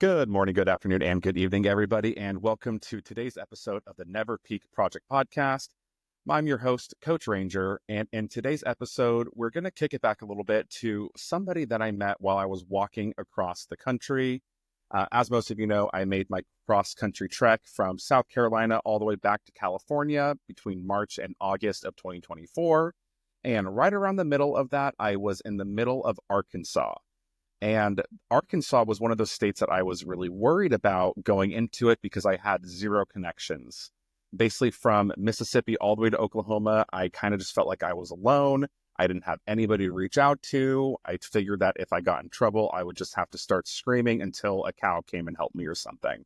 Good morning, good afternoon, and good evening, everybody, and welcome to today's episode of the Never Peak Project Podcast. I'm your host, Coach Ranger, and in today's episode, we're going to kick it back a little bit to somebody that I met while I was walking across the country. As most of you know, I made my cross-country trek from South Carolina all the way back to California between March and August of 2024, and right around the middle of that, I was in the middle of Arkansas. And Arkansas was one of those states that I was really worried about going into it because I had zero connections. Basically, from Mississippi all the way to Oklahoma, I kind of just felt like I was alone. I didn't have anybody to reach out to. I figured that if I got in trouble, I would just have to start screaming until a cow came and helped me or something.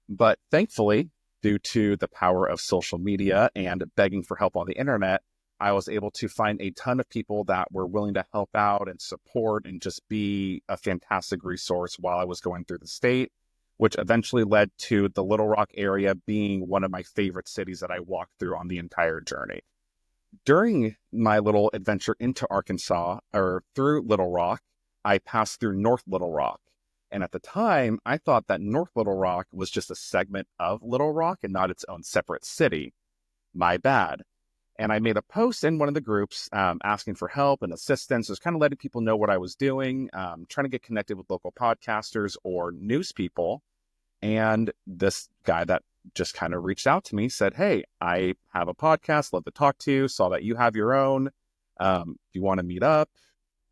But thankfully, due to the power of social media and begging for help on the internet, I was able to find a ton of people that were willing to help out and support and just be a fantastic resource while I was going through the state, which eventually led to the Little Rock area being one of my favorite cities that I walked through on the entire journey. During my little adventure into Arkansas, or through Little Rock, I passed through North Little Rock. And at the time, I thought that North Little Rock was just a segment of Little Rock and not its own separate city. My bad. And I made a post in one of the groups asking for help and assistance, just kind of letting people know what I was doing, trying to get connected with local podcasters or news people. And this guy that just kind of reached out to me said, "Hey, I have a podcast, love to talk to you, saw that you have your own. Do you want to meet up?"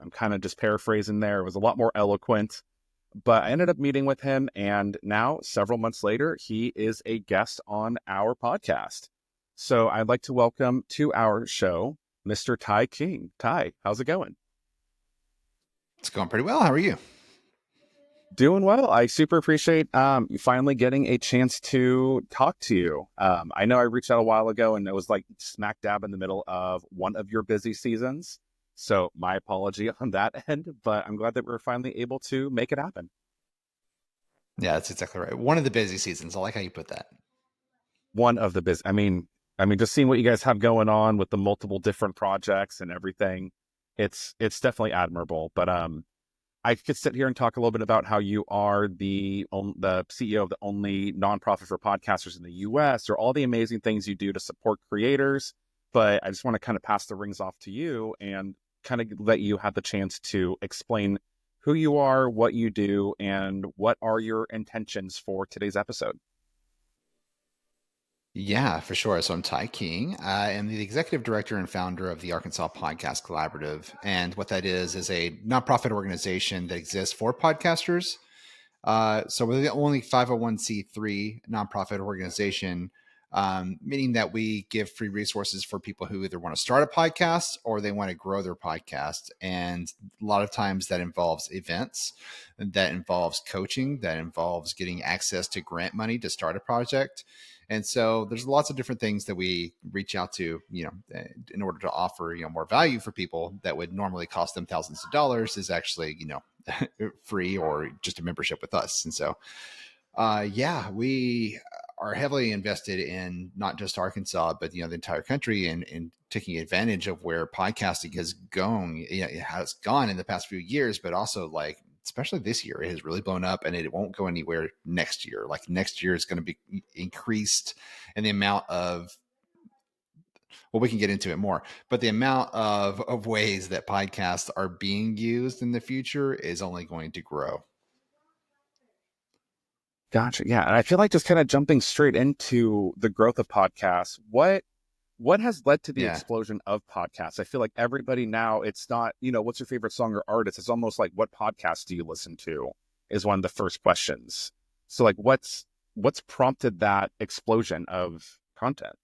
I'm kind of just paraphrasing there. It was a lot more eloquent. But I ended up meeting with him. And now, several months later, he is a guest on our podcast. So I'd like to welcome to our show, Mr. Ty King. Ty, how's it going? It's going pretty well. How are you? Doing well. I super appreciate you finally getting a chance to talk to you. I know I reached out a while ago and it was like smack dab in the middle of one of your busy seasons. So my apology on that end, but I'm glad that we're finally able to make it happen. Yeah, that's exactly right. One of the busy seasons. I like how you put that. One of the busy. I mean, just seeing what you guys have going on with the multiple different projects and everything, it's definitely admirable. But I could sit here and talk a little bit about how you are the CEO of the only nonprofit for podcasters in the U.S. or all the amazing things you do to support creators. But I just want to kind of pass the rings off to you and kind of let you have the chance to explain who you are, what you do, and what are your intentions for today's episode. Yeah, for sure. So I'm Ty King. I am the executive director and founder of the Arkansas Podcast Collaborative. And what that is a nonprofit organization that exists for podcasters. So we're the only 501c3 nonprofit organization, meaning that we give free resources for people who either want to start a podcast or they want to grow their podcast. And a lot of times that involves events, that involves coaching, that involves getting access to grant money to start a project. And so there's lots of different things that we reach out to, in order to offer, more value for people that would normally cost them thousands of dollars is actually, free or just a membership with us. And so, yeah, we are heavily invested in not just Arkansas, but, the entire country and taking advantage of where podcasting has gone. It has gone in the past few years, but also like, especially this year, it has really blown up and it won't go anywhere next year. Like next year is going to be increased in the amount of, well, we can get into it more, but the amount of ways that podcasts are being used in the future is only going to grow. Gotcha. Yeah. And I feel like just kind of jumping straight into the growth of podcasts, what has led to the Yeah. explosion of podcasts? I feel like everybody now, it's not, what's your favorite song or artist? It's almost like, what podcast do you listen to is one of the first questions. So like, what's prompted that explosion of content?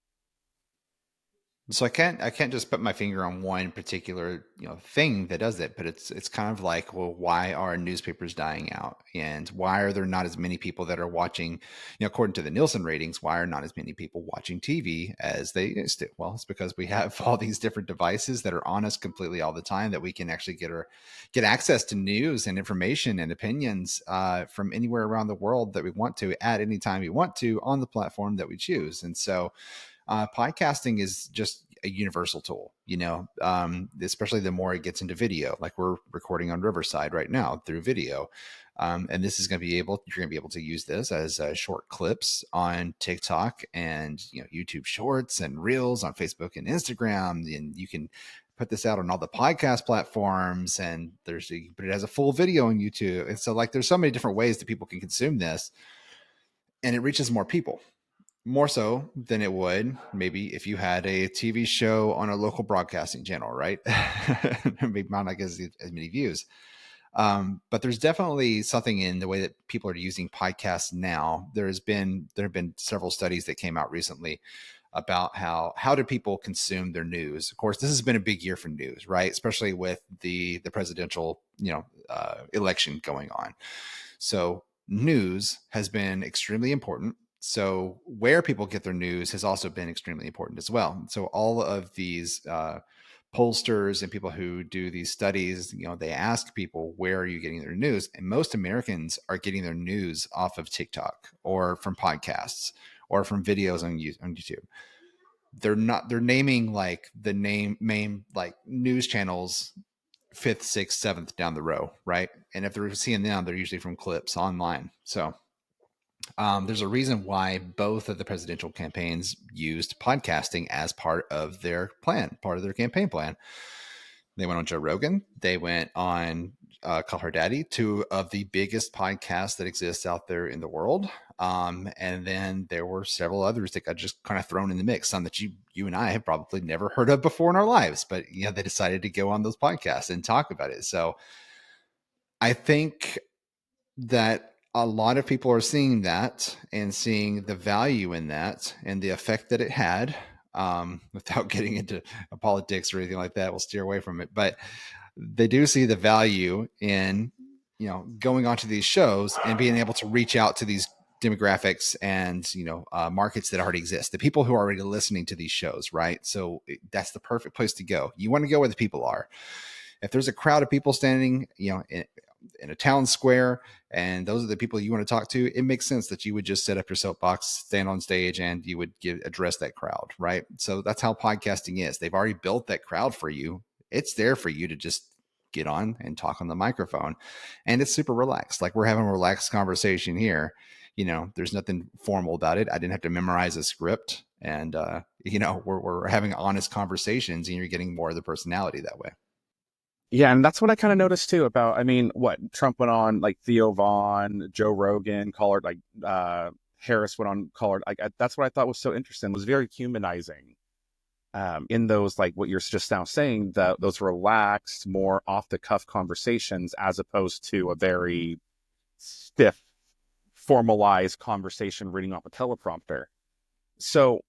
So I can't just put my finger on one particular thing that does it, but it's kind of like, well, why are newspapers dying out, and why are there not as many people that are watching? According to the Nielsen ratings, why are not as many people watching TV as they used to? Well, it's because we have all these different devices that are on us completely all the time that we can actually get access to news and information and opinions from anywhere around the world that we want to at any time we want to on the platform that we choose, and so. Podcasting is just a universal tool, especially the more it gets into video, like we're recording on Riverside right now through video. And this is going to be able, you're going to be able to use this as short clips on TikTok and, YouTube shorts and reels on Facebook and Instagram. And you can put this out on all the podcast platforms, and but it has a full video on YouTube. And so like, there's so many different ways that people can consume this, and it reaches more people, more so than it would maybe if you had a TV show on a local broadcasting channel, right? Maybe might not get as many views. But there's definitely something in the way that people are using podcasts now. There have been several studies that came out recently about how do people consume their news. Of course, this has been a big year for news, right? Especially with the presidential election going on. So news has been extremely important. So where people get their news has also been extremely important as well. So all of these pollsters and people who do these studies, they ask people, where are you getting their news? And most Americans are getting their news off of TikTok or from podcasts or from videos on YouTube. They're naming like the main like news channels fifth, sixth, seventh down the row, right? And if they're seeing them, they're usually from clips online. So there's a reason why both of the presidential campaigns used podcasting as part of their plan, part of their campaign plan. They went on Joe Rogan. They went on Call Her Daddy, two of the biggest podcasts that exists out there in the world. And then there were several others that got just kind of thrown in the mix, some that you and I have probably never heard of before in our lives, but they decided to go on those podcasts and talk about it. So I think that a lot of people are seeing that and seeing the value in that and the effect that it had. Without getting into politics or anything like that, we'll steer away from it. But they do see the value in, going onto these shows and being able to reach out to these demographics and, markets that already exist, the people who are already listening to these shows, right? So that's the perfect place to go. You want to go where the people are. If there's a crowd of people standing, in a town square, and those are the people you want to talk to, it makes sense that you would just set up your soapbox, stand on stage, and you would address that crowd, right? So that's how podcasting is. They've already built that crowd for you. It's there for you to just get on and talk on the microphone, and it's super relaxed. Like, we're having a relaxed conversation here. There's nothing formal about it. I didn't have to memorize a script, and we're having honest conversations, and you're getting more of the personality that way. Yeah, and that's what I kind of noticed too about, I mean, what Trump went on, like Theo Vaughn, Joe Rogan, Collard, like Harris went on Collard. Like that's what I thought was so interesting. It was very humanizing in those, like what you're just now saying, that those relaxed, more off the cuff conversations, as opposed to a very stiff, formalized conversation reading off a teleprompter. So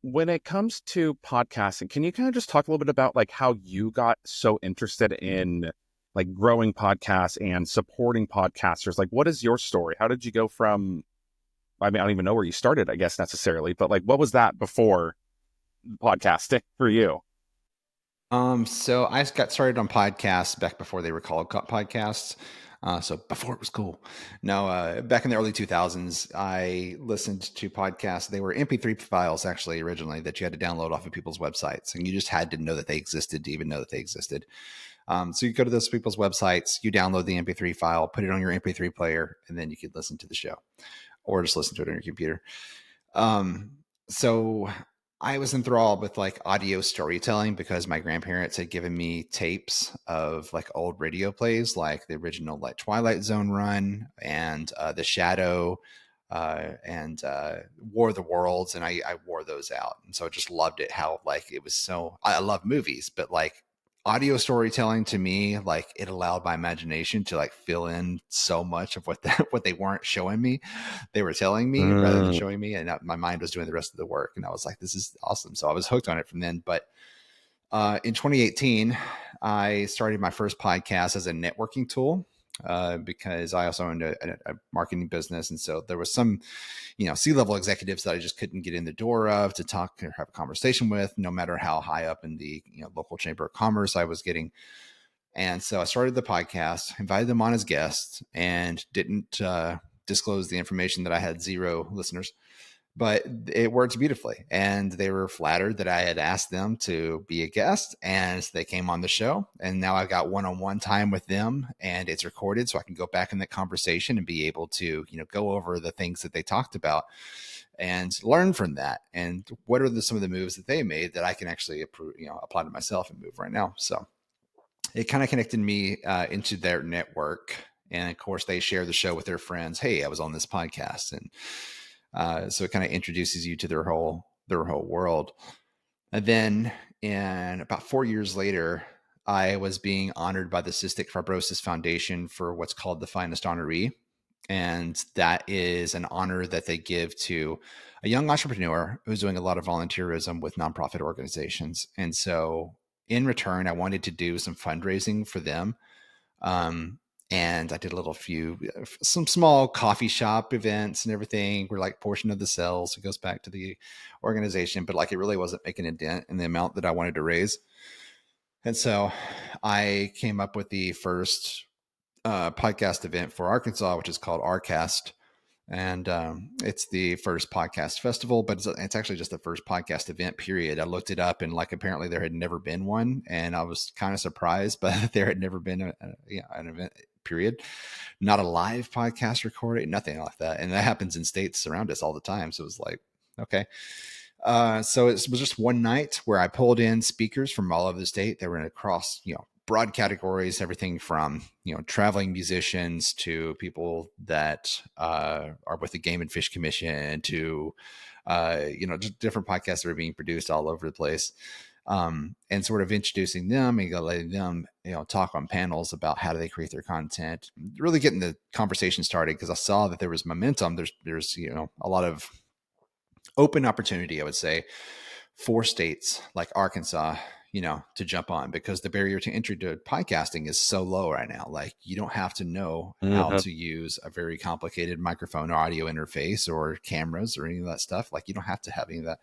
when it comes to podcasting, can you kind of just talk a little bit about like how you got so interested in like growing podcasts and supporting podcasters? Like, what is your story? How did you go from, I mean, I don't even know where you started, I guess, necessarily, but like, what was that before podcasting for you? So I got started on podcasts back before they were called podcasts. So before it was cool. No, back in the early 2000s, I listened to podcasts. They were MP3 files, actually, originally, that you had to download off of people's websites. And you just had to know that they existed to even know that they existed. So you go to those people's websites, you download the MP3 file, put it on your MP3 player, and then you could listen to the show or just listen to it on your computer. So I was enthralled with like audio storytelling because my grandparents had given me tapes of like old radio plays, like the original like Twilight Zone run and The Shadow and War of the Worlds, and I wore those out, and so I just loved it. How like it was so, I love movies, but like audio storytelling to me, like it allowed my imagination to like fill in so much of what they weren't showing me, they were telling me rather than Mm. showing me, and my mind was doing the rest of the work, and I was like, this is awesome. So I was hooked on it from then. But in 2018, I started my first podcast as a networking tool because I also owned a marketing business, and so there was some C-level executives that I just couldn't get in the door of to talk or have a conversation with, no matter how high up in the local chamber of commerce I was getting. And so I started the podcast, invited them on as guests, and didn't disclose the information that I had 0 listeners. but it worked beautifully. And they were flattered that I had asked them to be a guest, and they came on the show. And now I've got one-on-one time with them, and it's recorded so I can go back in that conversation and be able to, go over the things that they talked about and learn from that. And what are some of the moves that they made that I can actually apply to myself and move right now. So it kind of connected me into their network. And of course, they share the show with their friends. Hey, I was on this podcast, and so it kind of introduces you to their whole world. And then, in about 4 years later, I was being honored by the Cystic Fibrosis Foundation for what's called the Finest Honoree. And that is an honor that they give to a young entrepreneur who's doing a lot of volunteerism with nonprofit organizations. And so, in return, I wanted to do some fundraising for them. Um, and I did some small coffee shop events and everything where like portion of the sales goes back to the organization, but like it really wasn't making a dent in the amount that I wanted to raise. And so I came up with the first podcast event for Arkansas, which is called RCast. And it's the first podcast festival, but it's actually just the first podcast event, period. I looked it up, and like apparently there had never been one, and I was kind of surprised, but there had never been an event, period. Not a live podcast recording, nothing like that, and that happens in states around us all the time. So it was like, okay. So it was just one night where I pulled in speakers from all over the state. They were across, broad categories, everything from, traveling musicians to people that are with the Game and Fish Commission to, just different podcasts that are being produced all over the place. And sort of introducing them and letting them, talk on panels about how do they create their content, really getting the conversation started because I saw that there was momentum. There's, a lot of open opportunity, I would say, for states like Arkansas, to jump on because the barrier to entry to podcasting is so low right now. Like you don't have to know how Mhm. to use a very complicated microphone or audio interface or cameras or any of that stuff. Like you don't have to have any of that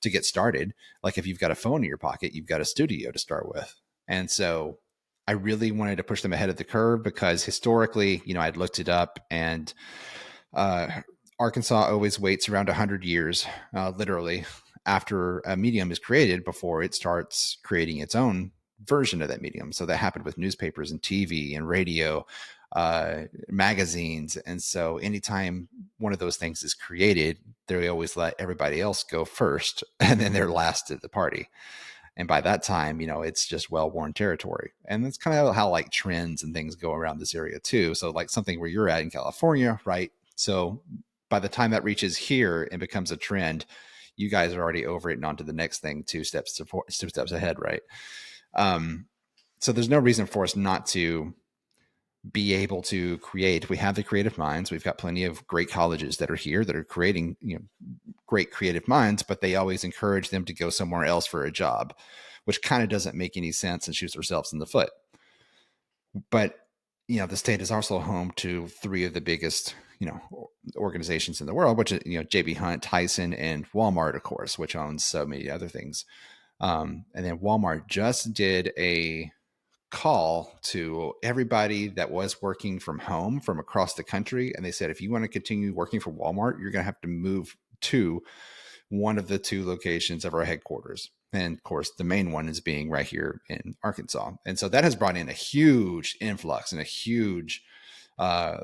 to get started. Like if you've got a phone in your pocket, you've got a studio to start with. And so I really wanted to push them ahead of the curve because historically, I'd looked it up and uh, Arkansas always waits around 100 years, literally, after a medium is created before it starts creating its own version of that medium. So that happened with newspapers and TV and radio, magazines. And so anytime one of those things is created, they always let everybody else go first and then they're last at the party. And by that time, it's just well-worn territory. And that's kind of how like trends and things go around this area too. So like something where you're at in California, right? So by the time that reaches here and becomes a trend, you guys are already over it and on to the next thing, two steps ahead, right? Um, so there's no reason for us not to be able to create. We have the creative minds. We've got plenty of great colleges that are here that are creating, great creative minds, but they always encourage them to go somewhere else for a job, which kind of doesn't make any sense and shoots ourselves in the foot. But the state is also home to three of the biggest, organizations in the world, which is, JB Hunt, Tyson, and Walmart, of course, which owns so many other things. And then Walmart just did a call to everybody that was working from home from across the country. And they said, if you want to continue working for Walmart, you're going to have to move to one of the two locations of our headquarters. And of course, the main one is being right here in Arkansas. And so that has brought in a huge influx and a huge uh,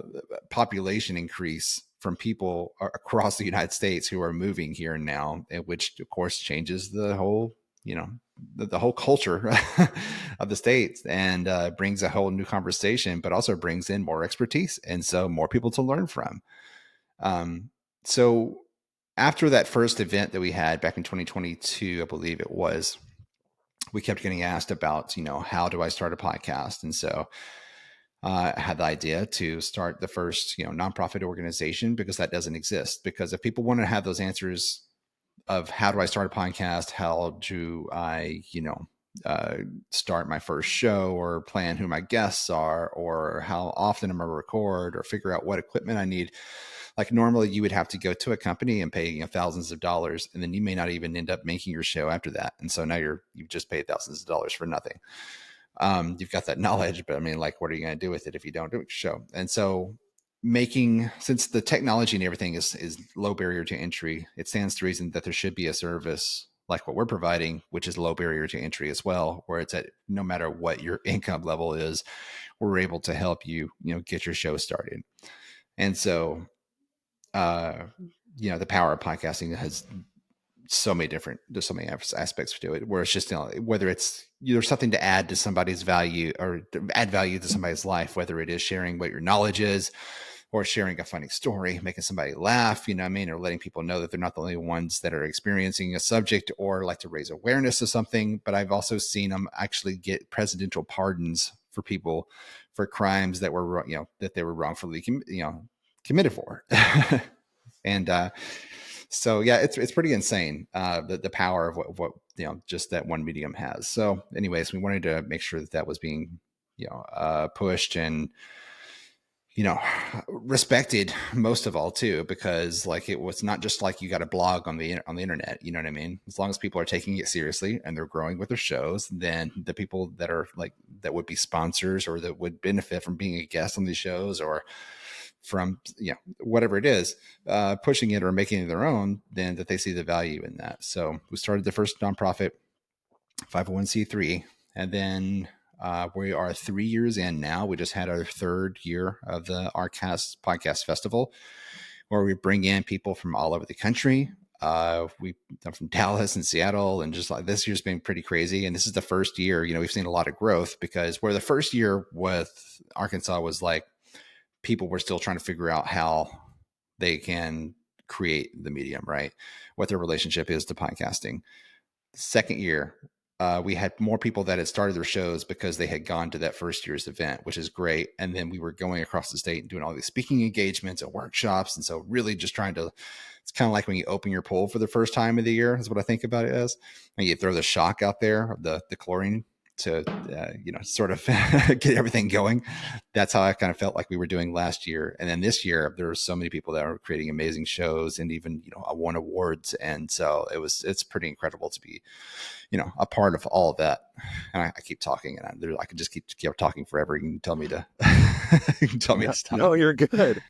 population increase from people across the United States who are moving here now, which of course changes the whole, the whole culture of the states and brings a whole new conversation, but also brings in more expertise. And so more people to learn from. So after that first event that we had back in 2022, I believe it was, we kept getting asked about, how do I start a podcast? And so I had the idea to start the first, nonprofit organization because that doesn't exist. Because if people want to have those answers of how do I start a podcast, how do I, uh, start my first show or plan who my guests are or how often I'm going to record or figure out what equipment I need. Like normally you would have to go to a company and pay thousands of dollars and then you may not even end up making your show after that. And so now you've just paid thousands of dollars for nothing. You've got that knowledge, but I mean, like, what are you going to do with it if you don't do a show? And so making, since the technology and everything is low barrier to entry, it stands to reason that there should be a service like what we're providing, which is low barrier to entry as well, where it's at no matter what your income level is, we're able to help you, get your show started. And so, uh, the power of podcasting has so many different, there's so many aspects to it, where it's just, whether it's there's something to add to somebody's value or to add value to somebody's life, whether it is sharing what your knowledge is or sharing a funny story, making somebody laugh, or letting people know that they're not the only ones that are experiencing a subject, or like to raise awareness of something. But I've also seen them actually get presidential pardons for people for crimes that were, that they were wrongfully, committed for. And so yeah, it's pretty insane, the power of what just that one medium has. So anyways, we wanted to make sure that that was being pushed and respected most of all too, because like it was not just like you got a blog on the internet, you know what I mean? As long as people are taking it seriously and they're growing with their shows, then the people that are like that would be sponsors or that would benefit from being a guest on these shows or from whatever it is, pushing it or making it their own, then that they see the value in that. So we started the first nonprofit 501c3, and then we are 3 years in now. We just had our third year of the Arcast Podcast Festival, where we bring in people from all over the country. We from Dallas and Seattle, and just like this year's been pretty crazy. And this is the first year, we've seen a lot of growth, because where the first year with Arkansas was like people were still trying to figure out how they can create the medium, right? What their relationship is to podcasting. Second year, we had more people that had started their shows because they had gone to that first year's event, which is great. And then we were going across the state and doing all these speaking engagements and workshops. And so really just trying to, it's kind of like when you open your pool for the first time of the year is what I think about it as. And you throw the shock out there of the chlorine to, sort of get everything going. That's how I kind of felt like we were doing last year. And then this year, there were so many people that are creating amazing shows and even, won awards. And so it's pretty incredible to be, a part of all of that. And I keep talking, and I can just keep talking forever. You can tell me to, you can tell me to stop. No, you're good.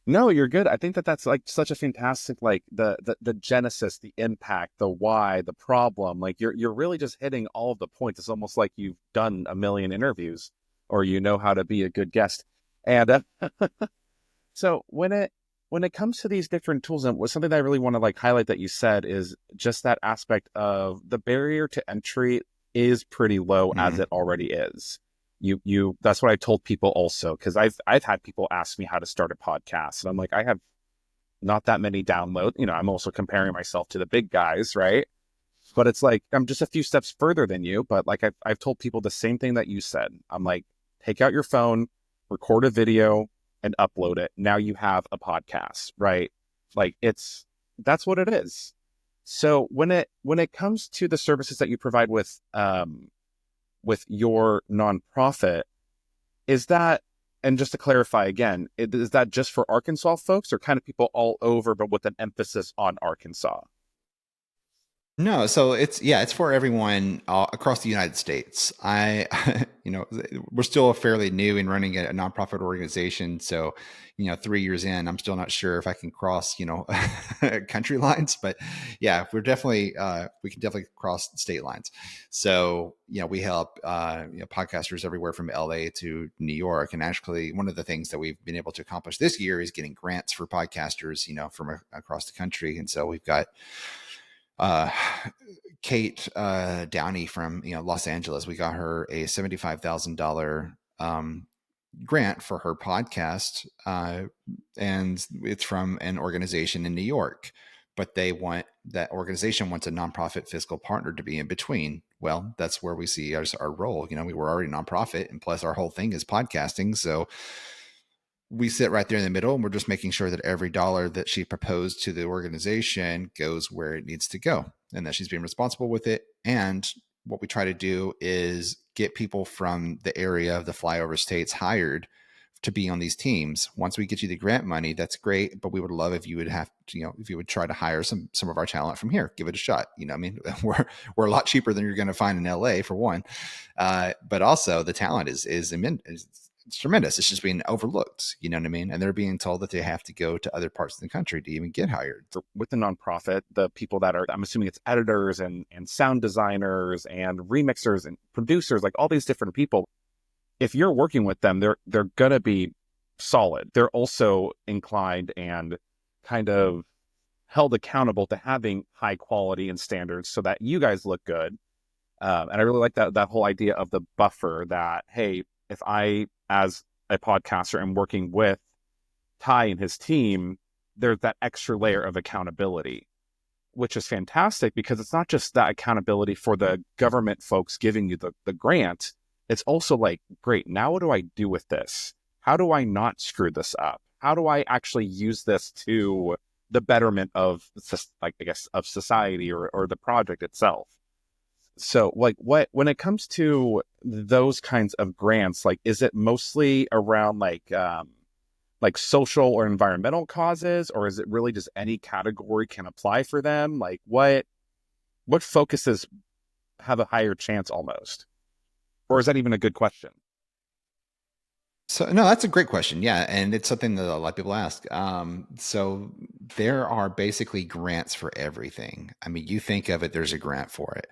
No, you're good. I think that's like such a fantastic, like the genesis, the impact, the why, the problem. Like you're really just hitting all of the points. It's almost like you've done a million interviews, or how to be a good guest. And so when it comes to these different tools, and was something that I really want to like highlight that you said is just that aspect of the barrier to entry is pretty low as it already is. That's what I told people also, because I've had people ask me how to start a podcast, and I'm like, I have not that many downloads. I'm also comparing myself to the big guys, right? But it's like I'm just a few steps further than you. But like I've told people the same thing that you said. I'm like, take out your phone, record a video, and upload it. Now you have a podcast, right? Like that's what it is. So when it comes to the services that you provide with your nonprofit, is that, and just to clarify again, is that just for Arkansas folks or kind of people all over, but with an emphasis on Arkansas? No, so it's for everyone across the United States. We're still fairly new in running a nonprofit organization. So, 3 years in, I'm still not sure if I can cross, country lines, but yeah, we can definitely cross state lines. So, we help, podcasters everywhere from LA to New York. And actually one of the things that we've been able to accomplish this year is getting grants for podcasters, from across the country. And so we've got, Kate Downey from Los Angeles. We got her a $75,000 grant for her podcast, and it's from an organization in New York. But that organization wants a nonprofit fiscal partner to be in between. Well, that's where we see our role. We were already a nonprofit, and plus our whole thing is podcasting. So we sit right there in the middle, and we're just making sure that every dollar that she proposed to the organization goes where it needs to go, and that she's being responsible with it. And what we try to do is get people from the area of the flyover states hired to be on these teams. Once we get you the grant money, that's great, but we would love if you would if you would try to hire some of our talent from here. Give it a shot. We're a lot cheaper than you're going to find in LA for one, but also the talent is immense. it's tremendous. It's just being overlooked. You know what I mean? And they're being told that they have to go to other parts of the country to even get hired. With the nonprofit, the people that are, I'm assuming it's editors and sound designers and remixers and producers, like all these different people. If you're working with them, they're gonna be solid. They're also inclined and kind of held accountable to having high quality and standards so that you guys look good. And I really like that whole idea of the buffer that, hey, if I, as a podcaster, am working with Ty and his team, there's that extra layer of accountability, which is fantastic because it's not just that accountability for the government folks giving you the grant. It's also like, great, now what do I do with this? How do I not screw this up? How do I actually use this to the betterment of, like, I guess, of society or the project itself? So like when it comes to those kinds of grants, like, is it mostly around like social or environmental causes, or is it really just any category can apply for them? Like what focuses have a higher chance almost? Or is that even a good question? So no, that's a great question. Yeah, and it's something that a lot of people ask. So there are basically grants for everything. I mean, you think of it, there's a grant for it.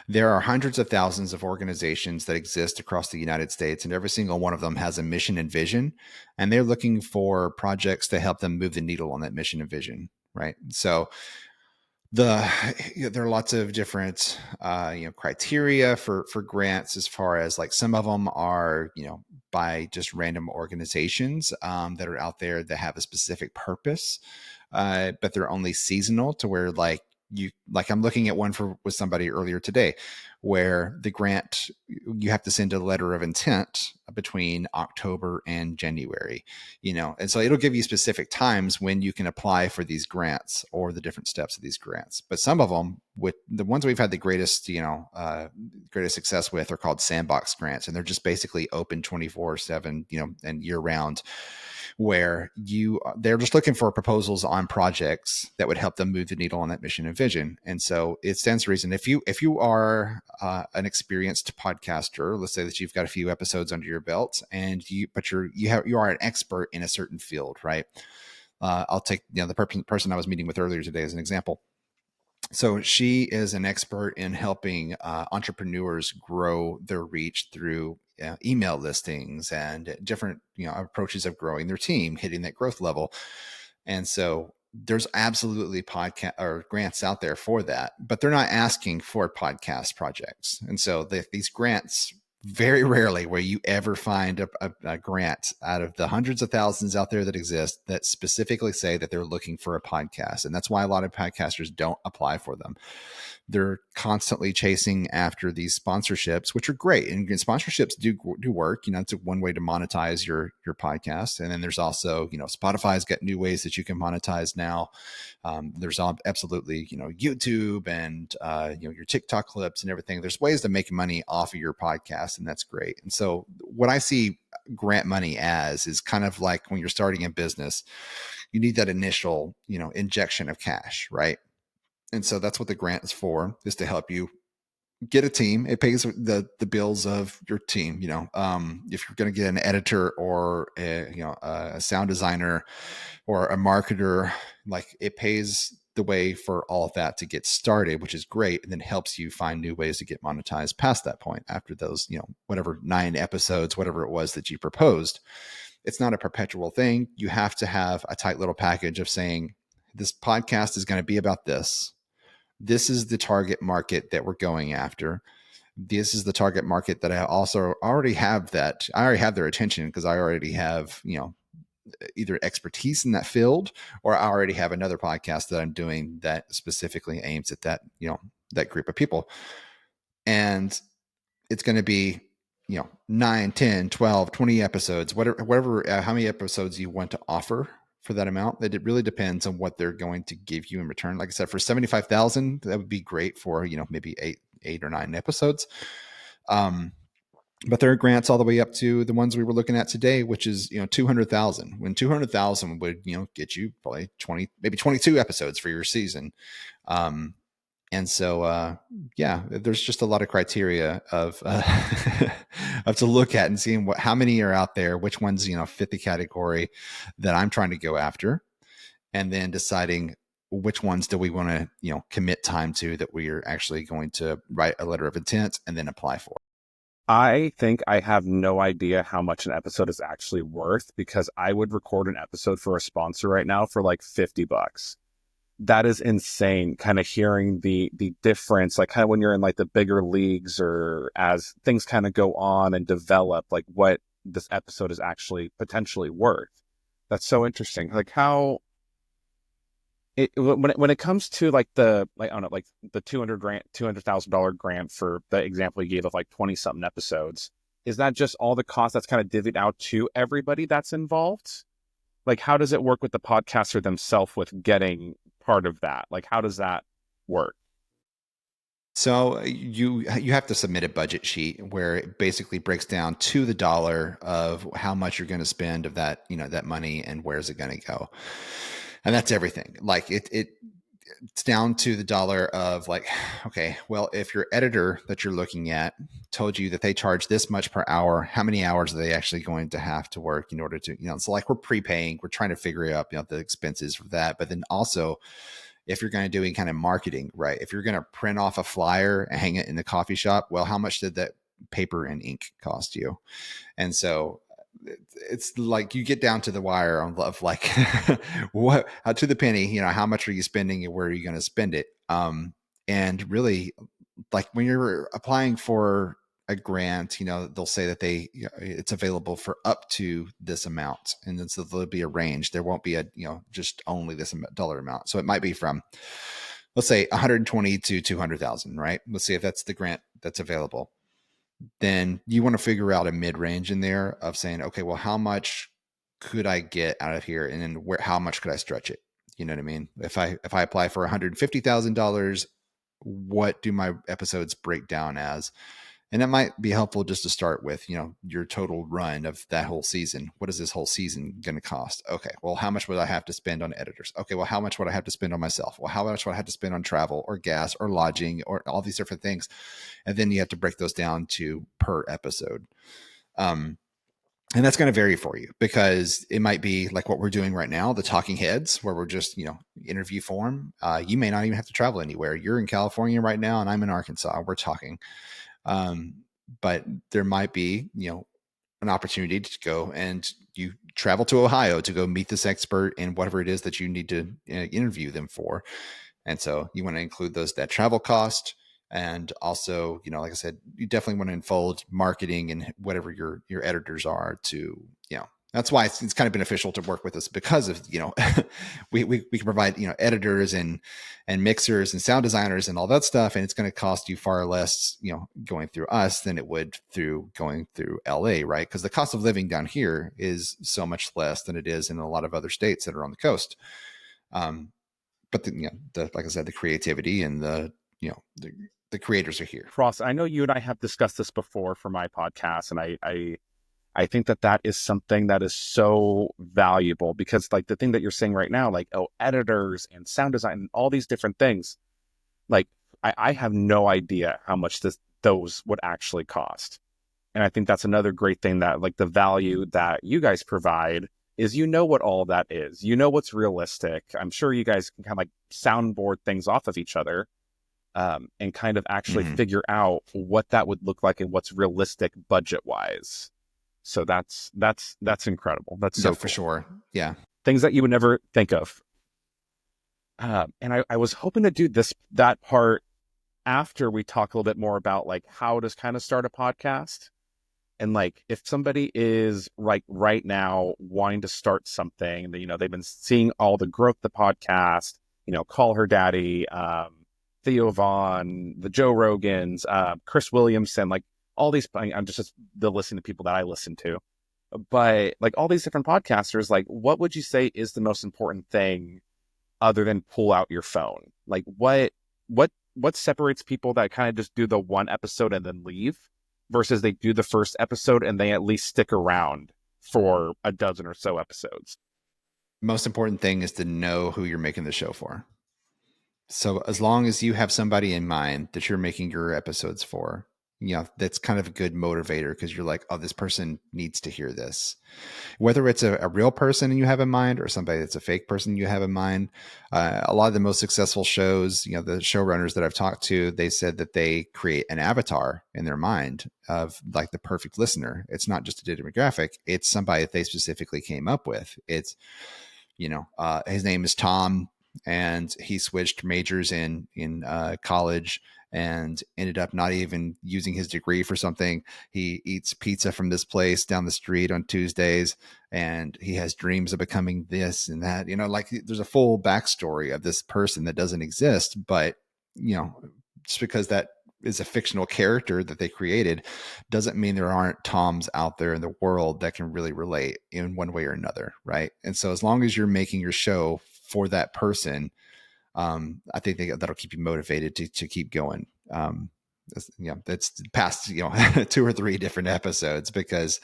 There are hundreds of thousands of organizations that exist across the United States, and every single one of them has a mission and vision, and they're looking for projects to help them move the needle on that mission and vision, right? So there are lots of different criteria for grants, as far as like some of them are by just random organizations that are out there that have a specific purpose, but they're only seasonal, to where I'm looking at one for with somebody earlier today, where the grant, you have to send a letter of intent between October and January, and so it'll give you specific times when you can apply for these grants or the different steps of these grants. But some of them, with the ones we've had the greatest greatest success with, are called sandbox grants, and they're just basically open 24/7, and year round, where they're just looking for proposals on projects that would help them move the needle on that mission and vision. And so it stands to reason, if you are an experienced podcaster, let's say that you've got a few episodes under your belt, and you are an expert in a certain field, right? I'll take the person I was meeting with earlier today as an example. So she is an expert in helping entrepreneurs grow their reach through email listings and different approaches of growing their team, hitting that growth level. And so there's absolutely podcast or grants out there for that, but they're not asking for podcast projects. And so these grants, very rarely where you ever find a grant out of the hundreds of thousands out there that exist that specifically say that they're looking for a podcast. And that's why a lot of podcasters don't apply for them. They're constantly chasing after these sponsorships, which are great. And sponsorships do work. It's one way to monetize your podcast. And then there's also, Spotify's got new ways that you can monetize now. There's absolutely, YouTube and, your TikTok clips and everything. There's ways to make money off of your podcast, and that's great. And so what I see grant money as is kind of like when you're starting a business, you need that initial, injection of cash, right? And so that's what the grant is for, is to help you get a team. It pays the bills of your team. If you're going to get an editor or a sound designer or a marketer, like, it pays the way for all of that to get started, which is great, and then helps you find new ways to get monetized past that point after those, whatever 9 episodes, whatever it was that you proposed. It's not a perpetual thing. You have to have a tight little package of saying, this podcast is going to be about this. This is the target market that we're going after. This is the target market that I also already have their attention, because I already have, either expertise in that field, or I already have another podcast that I'm doing that specifically aims at that, that group of people. And it's going to be, 9, 10, 12, 20 episodes, whatever, how many episodes you want to offer for that amount. That it really depends on what they're going to give you in return. Like I said, for 75,000, that would be great for, maybe eight or 9 episodes. But there are grants all the way up to the ones we were looking at today, which is, 200,000, when 200,000 would, get you probably 20, maybe 22 episodes for your season. And so, yeah, there's just a lot of criteria of of to look at and seeing how many are out there, which ones fit the category that I'm trying to go after, and then deciding which ones do we want to commit time to that we are actually going to write a letter of intent and then apply for. I think I have no idea how much an episode is actually worth because I would record an episode for a sponsor right now for like $50. That is insane. Kind of hearing the difference, like kind of when you're in like the bigger leagues or as things kind of go on and develop, like what this episode is actually potentially worth. That's so interesting. Like how when it comes to like I don't know, like the $200,000 grant for the example you gave of like 20 something episodes, is that just all the cost that's kind of divvied out to everybody that's involved? Like how does it work with the podcaster themselves with getting part of that? Like how does that work? So you have to submit a budget sheet where it basically breaks down to the dollar of how much you're going to spend of that that money and where's it going to go, and that's everything. Like it's down to the dollar of like, okay, well, if your editor that you're looking at told you that they charge this much per hour, how many hours are they actually going to have to work in order to so like we're prepaying, we're trying to figure out the expenses for that, but then also if you're going to do any kind of marketing, right? If you're going to print off a flyer and hang it in the coffee shop, well, how much did that paper and ink cost you? And so it's like you get down to the wire of like what to the penny, how much are you spending and where are you going to spend it? And really, like when you're applying for a grant, they'll say that it's available for up to this amount, and then so there'll be a range. There won't be a just only this dollar amount. So it might be from, let's say, 120 to 200,000, right? Let's see if that's the grant that's available. Then you want to figure out a mid range in there of saying, okay, well, how much could I get out of here, and then how much could I stretch it? You know what I mean? If I apply for $150,000, what do my episodes break down as? And it might be helpful just to start with, your total run of that whole season. What is this whole season going to cost? Okay, well, how much would I have to spend on editors? Okay, well, how much would I have to spend on myself? Well, how much would I have to spend on travel or gas or lodging or all these different things? And then you have to break those down to per episode. And that's going to vary for you because it might be like what we're doing right now, the talking heads, where we're just, interview form. You may not even have to travel anywhere. You're in California right now and I'm in Arkansas. We're talking. But there might be, an opportunity to go and you travel to Ohio to go meet this expert in whatever it is that you need to interview them for. And so you want to include that travel cost. And also, like I said, you definitely want to unfold marketing and whatever your editors are to, that's why it's kind of beneficial to work with us because of, we can provide, editors and mixers and sound designers and all that stuff. And it's going to cost you far less, going through us than it would through going through LA, right? Because the cost of living down here is so much less than it is in a lot of other states that are on the coast. But like I said, the creativity and the creators are here. Frost, I know you and I have discussed this before for my podcast, and I think that is something that is so valuable because like the thing that you're saying right now, like, oh, editors and sound design and all these different things, like I have no idea how much those would actually cost. And I think that's another great thing that like the value that you guys provide is what all that is. What's realistic. I'm sure you guys can kind of like soundboard things off of each other and kind of actually figure out what that would look like and what's realistic budget wise. So that's incredible. That's so yeah, cool. For sure. Yeah. Things that you would never think of. And I was hoping to do that part after we talk a little bit more about like how to kind of start a podcast. And like if somebody is like right now wanting to start something, they've been seeing all the growth of the podcast, Call Her Daddy, Theo Vaughn, the Joe Rogans, Chris Williamson, like all these, I'm just the listening to people that I listen to, but like all these different podcasters, like what would you say is the most important thing other than pull out your phone? Like what separates people that kind of just do the one episode and then leave versus they do the first episode and they at least stick around for a dozen or so episodes? Most important thing is to know who you're making the show for. So as long as you have somebody in mind that you're making your episodes for, that's kind of a good motivator, because you're like, oh, this person needs to hear this. Whether it's a real person you have in mind or somebody that's a fake person you have in mind. A lot of the most successful shows, the showrunners that I've talked to, they said that they create an avatar in their mind of like the perfect listener. It's not just a demographic. It's somebody that they specifically came up with. It's, his name is Tom, and he switched majors in college and ended up not even using his degree for something. He eats pizza from this place down the street on Tuesdays, and he has dreams of becoming this and that. Like there's a full backstory of this person that doesn't exist, but just because that is a fictional character that they created doesn't mean there aren't Toms out there in the world that can really relate in one way or another, right? And so as long as you're making your show for that person, I think that'll keep you motivated to keep going. That's past 2 or 3 different episodes, because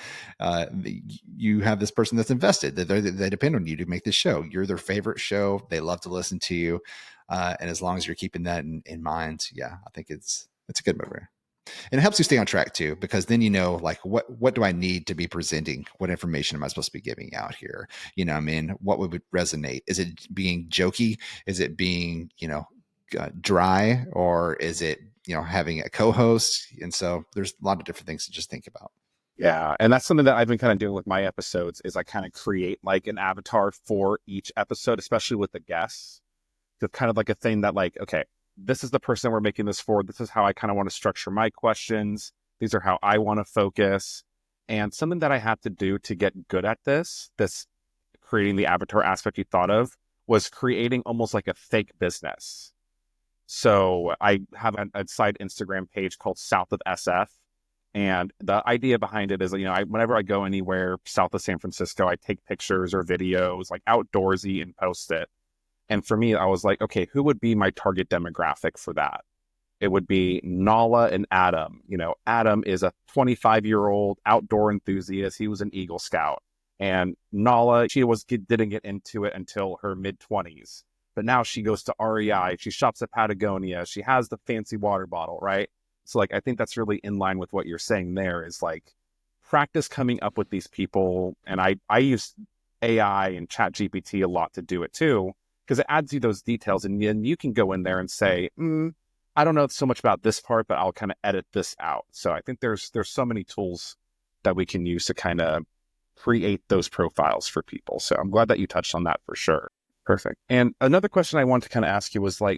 you have this person that's invested, that they depend on you to make this show. You're their favorite show. They love to listen to you, and as long as you're keeping that in mind, I think it's a good motivator. And it helps you stay on track too, because then like what do I need to be presenting? What information am I supposed to be giving out here? I mean, what would resonate? Is it being jokey? Is it being dry, or is it having a co-host? And so there's a lot of different things to just think about. Yeah, and that's something that I've been kind of doing with my episodes is I kind of create like an avatar for each episode, especially with the guests. It's kind of like a thing that like, okay, this is the person we're making this for. This is how I kind of want to structure my questions. These are how I want to focus. And something that I had to do to get good at this creating the avatar aspect you thought of, was creating almost like a fake business. So I have a side Instagram page called South of SF. And the idea behind it is, whenever I go anywhere south of San Francisco, I take pictures or videos like outdoorsy and post it. And for me, I was like, okay, who would be my target demographic for that? It would be Nala and Adam. Adam is a 25-year-old outdoor enthusiast. He was an Eagle Scout. And Nala, didn't get into it until her mid-20s. But now she goes to REI. She shops at Patagonia. She has the fancy water bottle, right? So like, I think that's really in line with what you're saying there, is like practice coming up with these people. And I use AI and Chat GPT a lot to do it too, because it adds you those details, and then you can go in there and say, I don't know so much about this part, but I'll kind of edit this out. So I think there's so many tools that we can use to kind of create those profiles for people. So I'm glad that you touched on that for sure. Perfect. And another question I wanted to kind of ask you was like,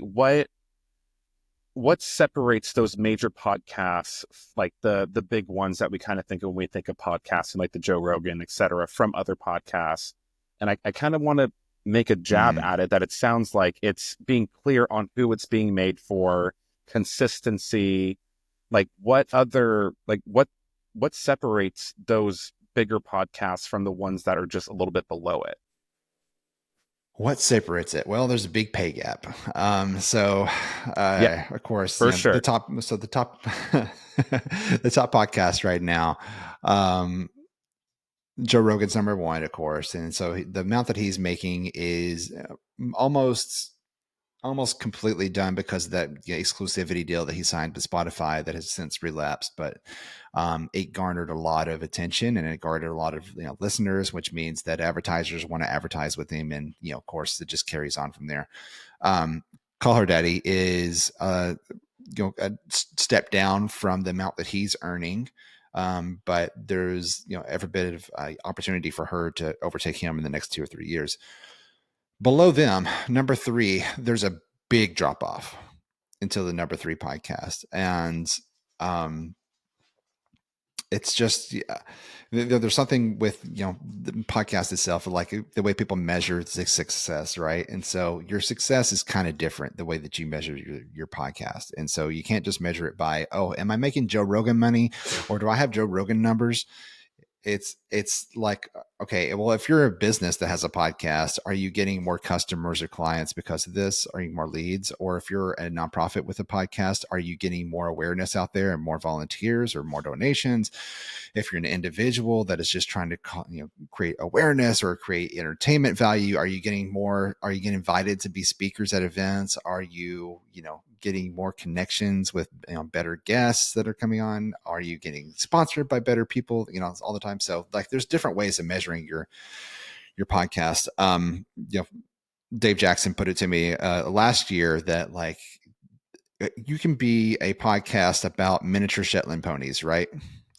what separates those major podcasts, like the big ones that we kind of think of when we think of podcasts, and like the Joe Rogan, et cetera, from other podcasts? And I kind of want to make a jab at it, that it sounds like it's being clear on who it's being made for, consistency, like what separates those bigger podcasts from the ones that are just a little bit below it? What separates it? Well, there's a big pay gap. Yeah, Of course, for sure. the top the top podcast right now, Joe Rogan's number one, of course. And so the amount that he's making is almost completely done because of that exclusivity deal that he signed with Spotify that has since relapsed. But it garnered a lot of attention, and it garnered a lot of listeners, which means that advertisers want to advertise with him, and of course, it just carries on from there. Call Her Daddy is a step down from the amount that he's earning. But there's every bit of opportunity for her to overtake him in the next 2 or 3 years. Below them, number 3, there's a big drop off into the number 3 podcast. And it's just, there's something with, the podcast itself, like the way people measure success, right? And so your success is kind of different the way that you measure your podcast. And so you can't just measure it by, oh, am I making Joe Rogan money, or do I have Joe Rogan numbers? It's like, okay, well, if you're a business that has a podcast, are you getting more customers or clients because of this? Are you more leads? Or if you're a nonprofit with a podcast, are you getting more awareness out there and more volunteers or more donations? If you're an individual that is just trying to create awareness or create entertainment value, are you getting more? Are you getting invited to be speakers at events? Are you getting more connections with better guests that are coming on? Are you getting sponsored by better people all the time? So like there's different ways of measuring your podcast. Dave Jackson put it to me last year that like you can be a podcast about miniature Shetland ponies, right?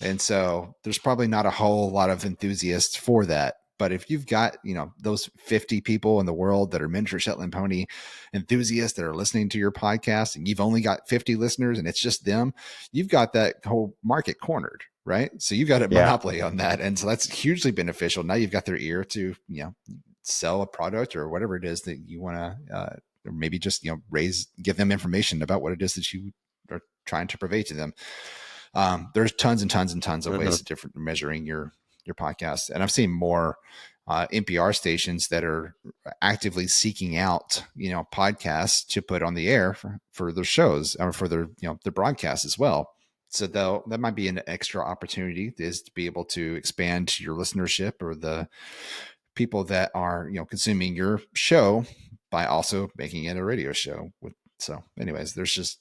And so there's probably not a whole lot of enthusiasts for that. But if you've got, those 50 people in the world that are miniature Shetland pony enthusiasts that are listening to your podcast, and you've only got 50 listeners and it's just them, you've got that whole market cornered, right? So you've got a Yeah. monopoly on that. And so that's hugely beneficial. Now you've got their ear to, sell a product or whatever it is that you want to, or maybe just give them information about what it is that you are trying to convey to them. There's tons and tons and tons of ways of different measuring your podcast, and I've seen more NPR stations that are actively seeking out podcasts to put on the air for their shows or for their their broadcasts as well. So though that might be an extra opportunity is to be able to expand your listenership or the people that are consuming your show by also making it a radio show. So anyways, there's just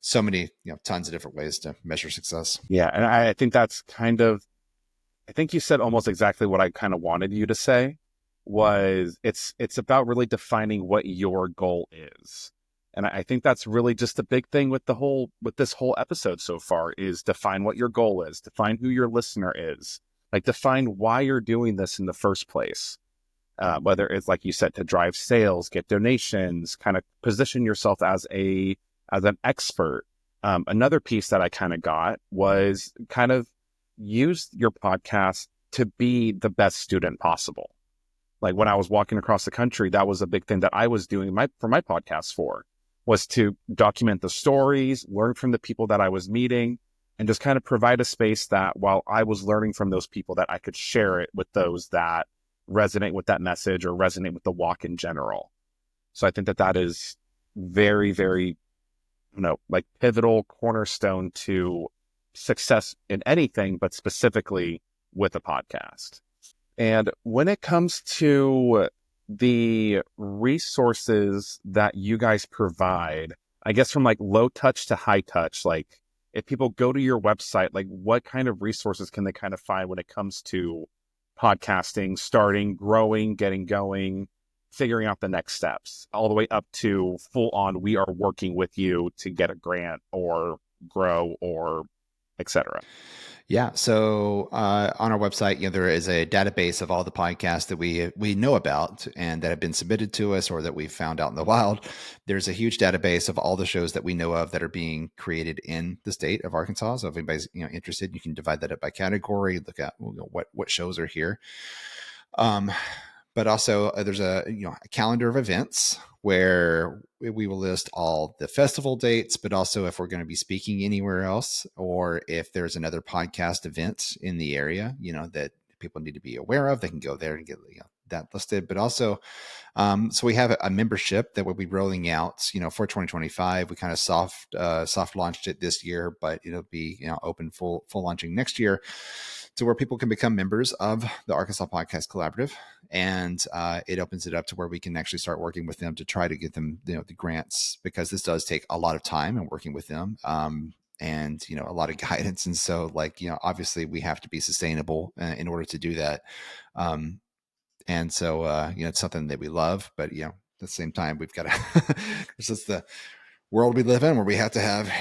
so many tons of different ways to measure success. Yeah. And I think that's I think you said almost exactly what I kind of wanted you to say was it's about really defining what your goal is. And I think that's really just the big thing with this whole episode so far is define what your goal is, define who your listener is, like define why you're doing this in the first place. Whether it's like you said, to drive sales, get donations, kind of position yourself as an expert. Another piece that I kind of got was kind of use your podcast to be the best student possible. Like when I was walking across the country, that was a big thing that I was doing for my podcast was to document the stories, learn from the people that I was meeting, and just kind of provide a space that while I was learning from those people, that I could share it with those that resonate with that message or resonate with the walk in general. So I think that is very, very, like pivotal cornerstone to success in anything, but specifically with a podcast. And when it comes to the resources that you guys provide, I guess from like low touch to high touch, like if people go to your website, like what kind of resources can they kind of find when it comes to podcasting, starting, growing, getting going, figuring out the next steps, all the way up to full on, we are working with you to get a grant or grow or etc. Yeah. So on our website, there is a database of all the podcasts that we know about and that have been submitted to us or that we found out in the wild. There's a huge database of all the shows that we know of that are being created in the state of Arkansas. So if anybody's interested, you can divide that up by category. Look at what shows are here. But also there's a calendar of events where we will list all the festival dates, but also if we're going to be speaking anywhere else, or if there's another podcast event in the area, that people need to be aware of, they can go there and get that listed. But also, so we have a membership that we'll be rolling out, for 2025. We kind of soft launched it this year, but it'll be open full launching next year, to where people can become members of the Arkansas Podcast Collaborative, and it opens it up to where we can actually start working with them to try to get them the grants, because this does take a lot of time and working with them. And a lot of guidance, and so obviously we have to be sustainable in order to do that. And so it's something that we love, but at the same time we've got to it's just the world we live in, where we have to have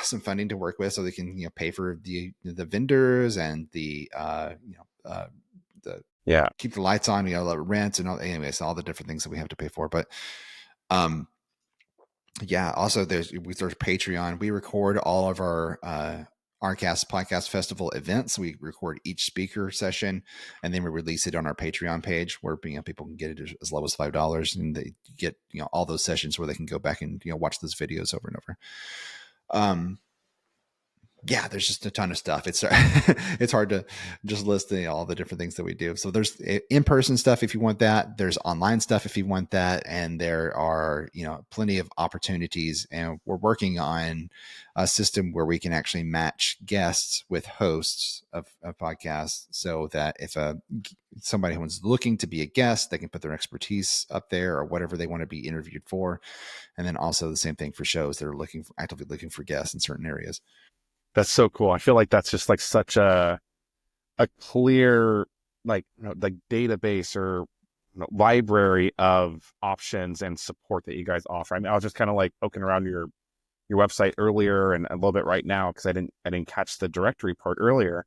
some funding to work with so they can pay for the vendors and the keep the lights on, rent and all, anyways, all the different things that we have to pay for. But also there's Patreon. We record all of our Arcast Podcast Festival events. We record each speaker session, and then we release it on our Patreon page, where people can get it as low as $5, and they get all those sessions where they can go back and watch those videos over and over. Yeah, there's just a ton of stuff. It's it's hard to just list all the different things that we do. So there's in-person stuff if you want that. There's online stuff if you want that, and there are plenty of opportunities. And we're working on a system where we can actually match guests with hosts of podcasts, so that if somebody who's looking to be a guest, they can put their expertise up there or whatever they want to be interviewed for, and then also the same thing for shows that are actively looking for guests in certain areas. That's so cool. I feel like that's just like such a clear like database or library of options and support that you guys offer. I mean, I was just kind of like poking around your website earlier and a little bit right now because I didn't catch the directory part earlier.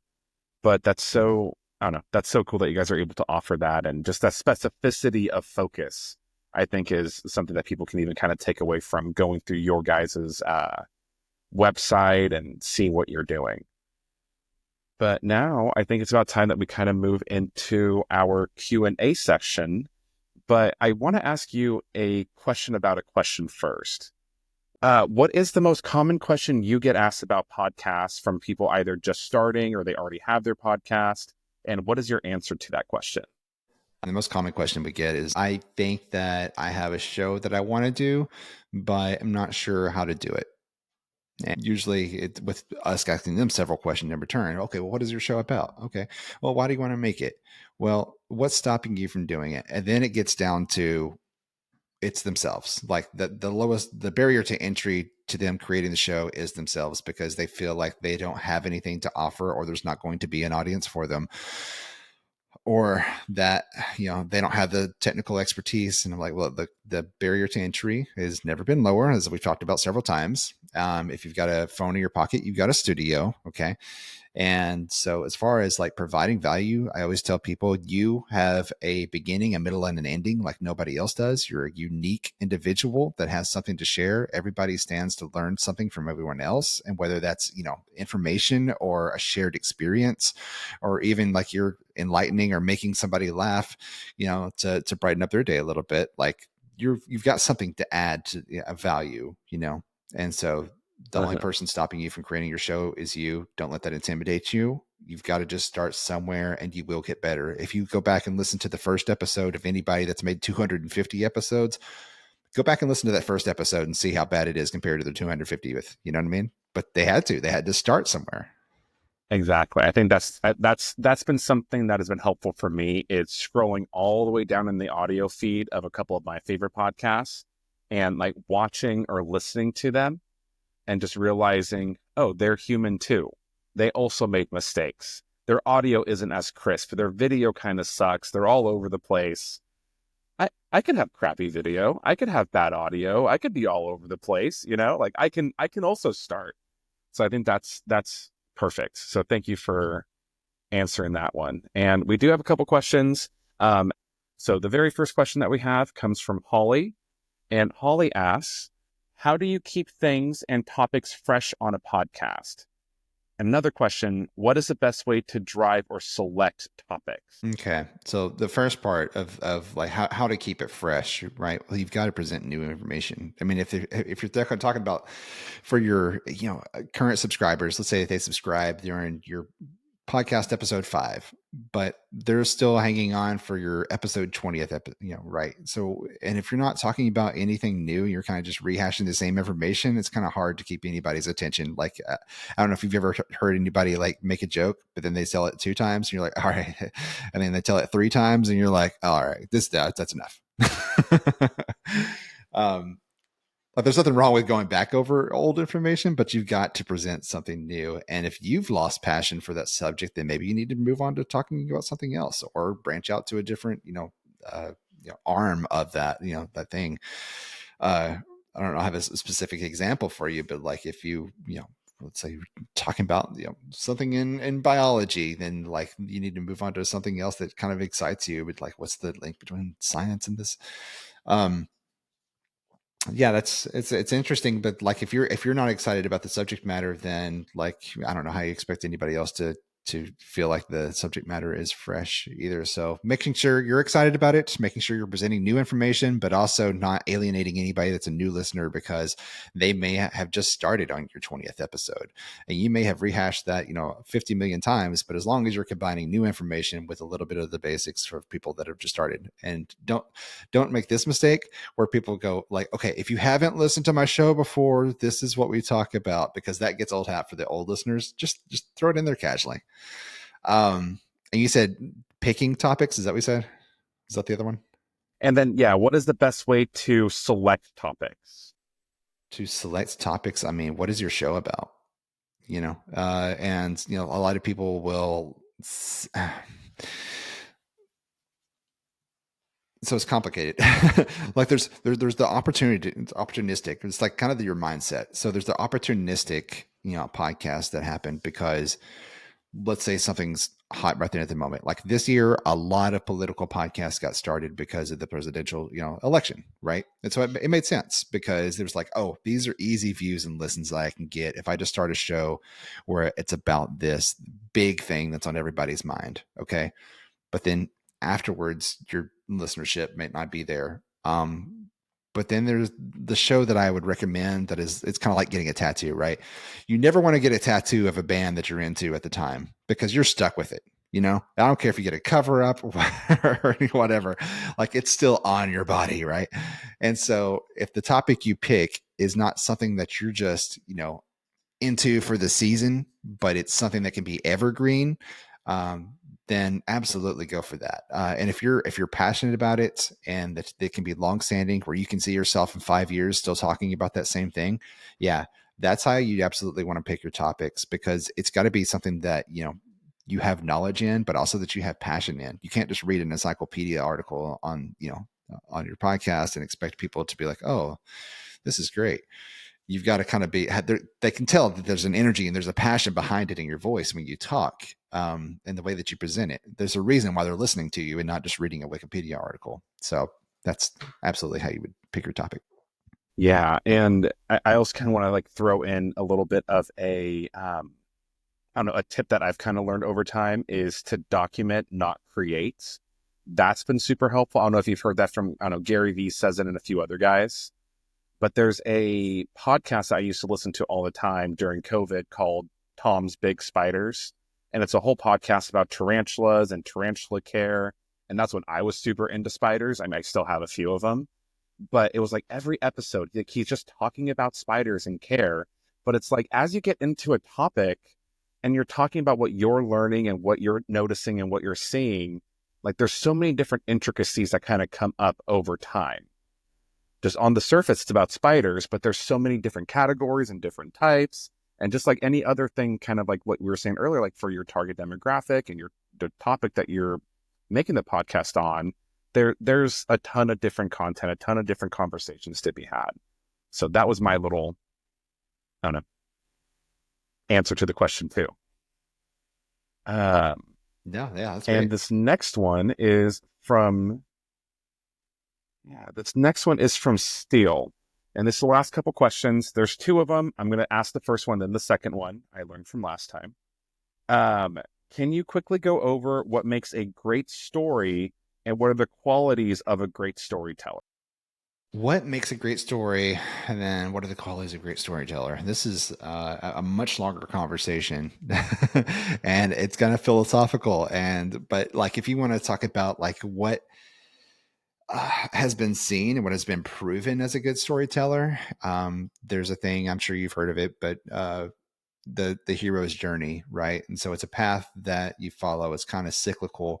But that's so I don't know. That's so cool that you guys are able to offer that, and just that specificity of focus, I think, is something that people can even kind of take away from going through your guys's website and seeing what you're doing. But now I think it's about time that we kind of move into our Q&A section. But I want to ask you a question about a question first. What is the most common question you get asked about podcasts from people either just starting or they already have their podcast? And what is your answer to that question? The most common question we get is, I think that I have a show that I want to do, but I'm not sure how to do it. And usually with us asking them several questions in return. Okay, well, what is your show about? Okay, well, why do you want to make it? Well, what's stopping you from doing it? And then it gets down to it's themselves. Like the barrier to entry to them creating the show is themselves, because they feel like they don't have anything to offer, or there's not going to be an audience for them, or that they don't have the technical expertise. And I'm like, well, the barrier to entry has never been lower, as we've talked about several times. If you've got a phone in your pocket, you've got a studio. Okay, and so, as far as like providing value, I always tell people you have a beginning, a middle, and an ending like nobody else does. You're a unique individual that has something to share. Everybody stands to learn something from everyone else. And whether that's, information or a shared experience, or even like you're enlightening or making somebody laugh, to brighten up their day a little bit, like you've got something to add to a value, and so the only Uh-huh. person stopping you from creating your show is you. Don't let that intimidate you. You've got to just start somewhere, and you will get better. If you go back and listen to the first episode of anybody that's made 250 episodes, go back and listen to that first episode and see how bad it is compared to the 250th. You know what I mean? But they had to start somewhere. Exactly. I think that's been something that has been helpful for me. Is scrolling all the way down in the audio feed of a couple of my favorite podcasts and like watching or listening to them and just realizing, oh, they're human too. They also make mistakes. Their audio isn't as crisp. Their video kind of sucks. They're all over the place. I could have crappy video. I could have bad audio. I could be all over the place, like I can also start. So I think that's perfect. So thank you for answering that one. And we do have a couple questions. So the very first question that we have comes from Holly. And Holly asks, how do you keep things and topics fresh on a podcast? Another question, what is the best way to drive or select topics? Okay. So the first part of like how to keep it fresh, right? Well, you've got to present new information. I mean, if you're talking about for your, current subscribers, let's say they subscribe, they're in your podcast episode 5, but they're still hanging on for your episode 20th, right? So, and if you're not talking about anything new, you're kind of just rehashing the same information. It's kind of hard to keep anybody's attention. Like, I don't know if you've ever heard anybody like make a joke, but then they tell it 2 times and you're like, all right. And then they tell it 3 times and you're like, all right, that's enough. um, like there's nothing wrong with going back over old information, but you've got to present something new. And if you've lost passion for that subject, then maybe you need to move on to talking about something else, or branch out to a different, arm of that, that thing. I don't know, I have a specific example for you, but like if let's say you're talking about something in biology, then like you need to move on to something else that kind of excites you. But like, what's the link between science and this? Yeah, it's interesting, but like if you're not excited about the subject matter, then like I don't know how you expect anybody else to feel like the subject matter is fresh either. So making sure you're excited about it, making sure you're presenting new information, but also not alienating anybody that's a new listener because they may have just started on your 20th episode and you may have rehashed that, 50 million times, but as long as you're combining new information with a little bit of the basics for people that have just started. And don't make this mistake where people go like, okay, if you haven't listened to my show before, this is what we talk about, because that gets old hat for the old listeners. Just throw it in there casually. And you said picking topics. Is that what we said? Is that the other one? And then, yeah, what is the best way to select topics? To select topics. I mean, what is your show about? And a lot of people will. So it's complicated. Like there's the opportunity. It's opportunistic. It's like kind of your mindset. So there's the opportunistic, podcast that happened because let's say something's hot right there at the moment. Like this year, a lot of political podcasts got started because of the presidential, election, right? And so it made sense because there's like, oh, these are easy views and listens that I can get if I just start a show where it's about this big thing that's on everybody's mind. Okay. But then afterwards, your listenership might not be there. But then there's the show that I would recommend that it's kind of like getting a tattoo, right? You never want to get a tattoo of a band that you're into at the time because you're stuck with it. I don't care if you get a cover up or whatever, like it's still on your body, right? And so if the topic you pick is not something that you're just, into for the season, but it's something that can be evergreen, um, then absolutely go for that. And if you're passionate about it and that it can be longstanding, where you can see yourself in 5 years still talking about that same thing, yeah, that's how you absolutely want to pick your topics, because it's got to be something that you have knowledge in, but also that you have passion in. You can't just read an encyclopedia article on your podcast and expect people to be like, oh, this is great. You've got to kind of be, they can tell that there's an energy and there's a passion behind it in your voice when you talk, and the way that you present it. There's a reason why they're listening to you and not just reading a Wikipedia article. So that's absolutely how you would pick your topic. Yeah. And I also kind of want to like throw in a little bit of I don't know, a tip that I've kind of learned over time is to document, not create. That's been super helpful. I don't know if you've heard that from, I don't know, Gary Vee says it and a few other guys. But there's a podcast I used to listen to all the time during COVID called Tom's Big Spiders. And it's a whole podcast about tarantulas and tarantula care. And that's when I was super into spiders. I mean, I still have a few of them. But it was like every episode, like he's just talking about spiders and care. But it's like as you get into a topic and you're talking about what you're learning and what you're noticing and what you're seeing, like there's so many different intricacies that kind of come up over time. Just on the surface, it's about spiders, but there's so many different categories and different types. And just like any other thing, kind of like what we were saying earlier, like for your target demographic and the topic that you're making the podcast on, there's a ton of different content, a ton of different conversations to be had. So that was my little, I don't know, answer to the question too. Yeah, that's And great. this next one is from this next one is from Steele. And this is the last couple questions. There's two of them. I'm going to ask the first one, then the second one I learned from last time. Can you quickly go over what makes a great story and what are the qualities of a great storyteller? What makes a great story, and then what are the qualities of a great storyteller? This is a much longer conversation, and it's kind of philosophical. But like, if you want to talk about like what has been seen and what has been proven as a good storyteller, there's a thing, I'm sure you've heard of it, but the hero's journey, right? And so it's a path that you follow. It's kind of cyclical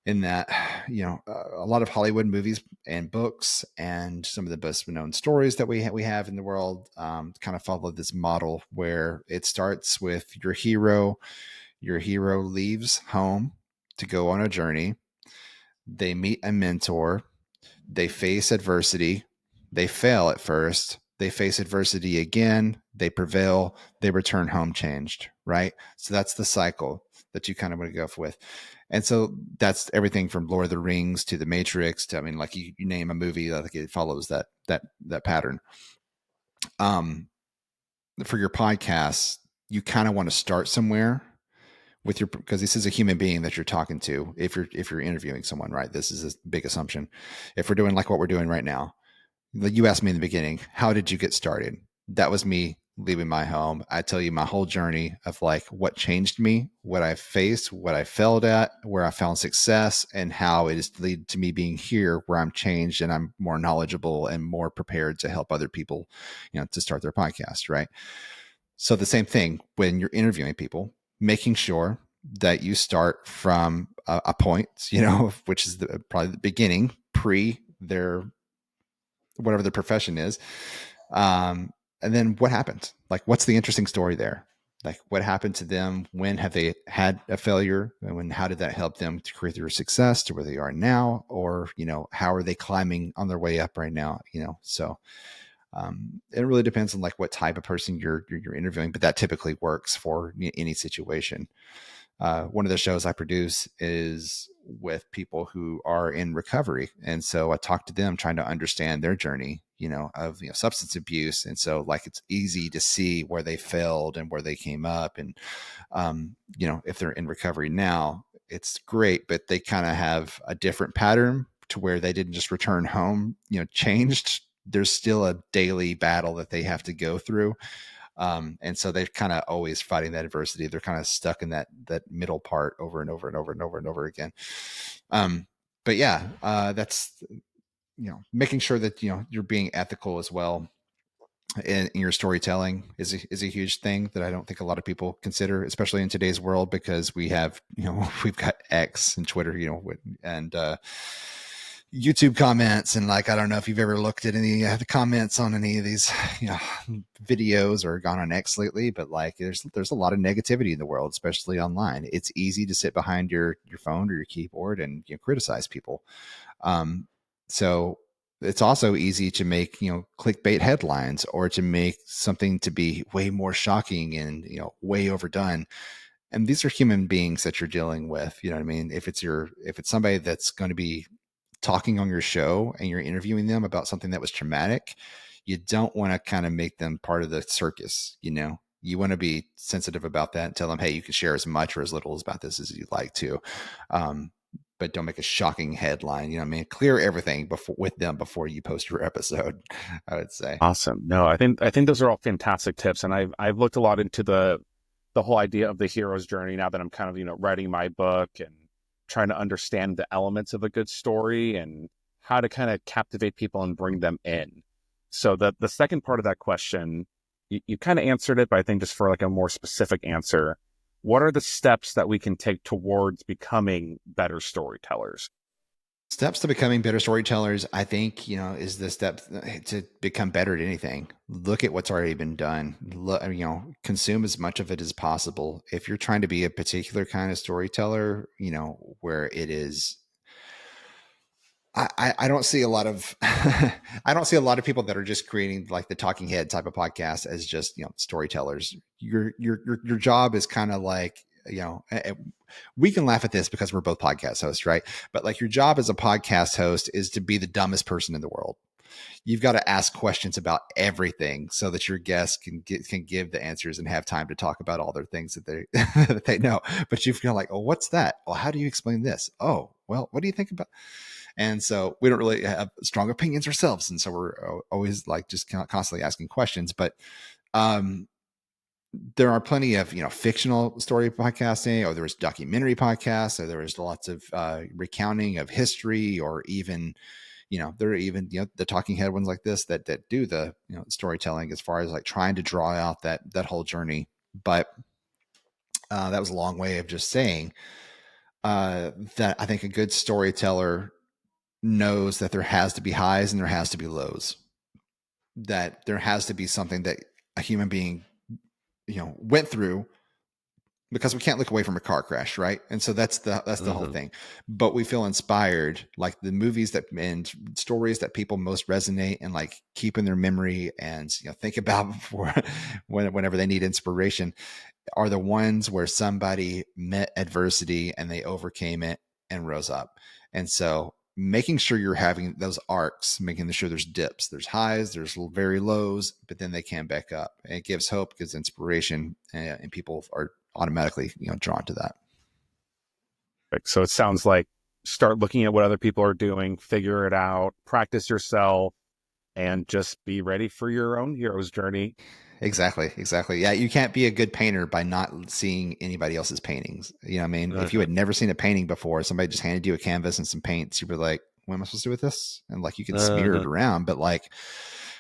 in that, a lot of Hollywood movies and books and some of the best known stories that we have in the world kind of follow this model where it starts with your hero. Your hero leaves home to go on a journey. They meet a mentor. They face adversity. They fail at first. They face adversity again. They prevail. They return home changed, right? So that's the cycle that you kind of want to go with. And so that's everything from Lord of the Rings to The Matrix to, I mean, like you name a movie, like it follows that pattern. For your podcast, you kind of want to start somewhere with your, because this is a human being that you're talking to. If you're interviewing someone, right? This is a big assumption. If we're doing like what we're doing right now, like you asked me in the beginning, how did you get started? That was me leaving my home. I tell you my whole journey of like what changed me, what I faced, what I failed at, where I found success, and how it has led to me being here where I'm changed and I'm more knowledgeable and more prepared to help other people, to start their podcast, right? So the same thing when you're interviewing people, making sure that you start from a point, which is probably the beginning, pre their whatever their profession is. And then what happened? Like, what's the interesting story there? Like, what happened to them? When have they had a failure? And how did that help them to create their success to where they are now? Or, how are they climbing on their way up right now? So it really depends on like what type of person you're interviewing, but that typically works for any situation. One of the shows I produce is with people who are in recovery. And so I talk to them trying to understand their journey, of substance abuse. And so like it's easy to see where they failed and where they came up. And if they're in recovery now, it's great, but they kind of have a different pattern to where they didn't just return home, changed. There's still a daily battle that they have to go through. And so they're kind of always fighting that adversity. They're kind of stuck in that middle part over and over and over and over and over again. But yeah, that's, making sure that, you're being ethical as well in your storytelling is a huge thing that I don't think a lot of people consider, especially in today's world, because we have, we've got X and Twitter, and, YouTube comments. And like, I don't know if you've ever looked at any of the comments on any of these, videos or gone on X lately, but like there's a lot of negativity in the world, especially online. It's easy to sit behind your phone or your keyboard and criticize people. So it's also easy to make, clickbait headlines or to make something to be way more shocking and, way overdone. And these are human beings that you're dealing with. You know what I mean? If it's somebody that's going to be talking on your show and you're interviewing them about something that was traumatic, you don't want to kind of make them part of the circus. You want to be sensitive about that and tell them, hey, you can share as much or as little about this as you'd like to. But don't make a shocking headline. Clear everything with them before you post your episode, I would say. Awesome. No, I think those are all fantastic tips. And I've looked a lot into the whole idea of the hero's journey now that I'm kind of, writing my book and trying to understand the elements of a good story and how to kind of captivate people and bring them in. So the second part of that question, you kind of answered it, but I think just for like a more specific answer, what are the steps that we can take towards becoming better storytellers? Steps to becoming better storytellers, I think, is the step to become better at anything. Look at what's already been done. Consume as much of it as possible. If you're trying to be a particular kind of storyteller, where it is, I don't see a lot of I don't see a lot of people that are just creating like the talking head type of podcast as just storytellers. Your job is kind of like, we can laugh at this because we're both podcast hosts, right? But like your job as a podcast host is to be the dumbest person in the world. You've got to ask questions about everything so that your guests can give the answers and have time to talk about all their things that they that they know. But you've got like, oh, what's that? Well, how do you explain this? Oh, well, what do you think about? And so we don't really have strong opinions ourselves, and so we're always like just constantly asking questions. But there are plenty of fictional story podcasting, or there's documentary podcasts, or there is lots of recounting of history, or even there are even the talking head ones like this that do the storytelling as far as like trying to draw out that whole journey. But that was a long way of just saying that I think a good storyteller knows that there has to be highs and there has to be lows, that there has to be something that a human being went through, because we can't look away from a car crash, right? And so that's the whole thing. But we feel inspired, like the movies that and stories that people most resonate and like keep in their memory and think about before whenever they need inspiration, are the ones where somebody met adversity and they overcame it and rose up. And so making sure you're having those arcs, making sure there's dips, there's highs, there's very lows, but then they can back up. And it gives hope, gives inspiration, and people automatically, drawn to that. So it sounds like start looking at what other people are doing, figure it out, practice yourself, and just be ready for your own hero's journey. Exactly. Yeah, you can't be a good painter by not seeing anybody else's paintings. I mean, if you Uh-huh. had never seen a painting before, somebody just handed you a canvas and some paints, you'd be like, what am I supposed to do with this? And like, you can smear it Uh-huh. around, but like,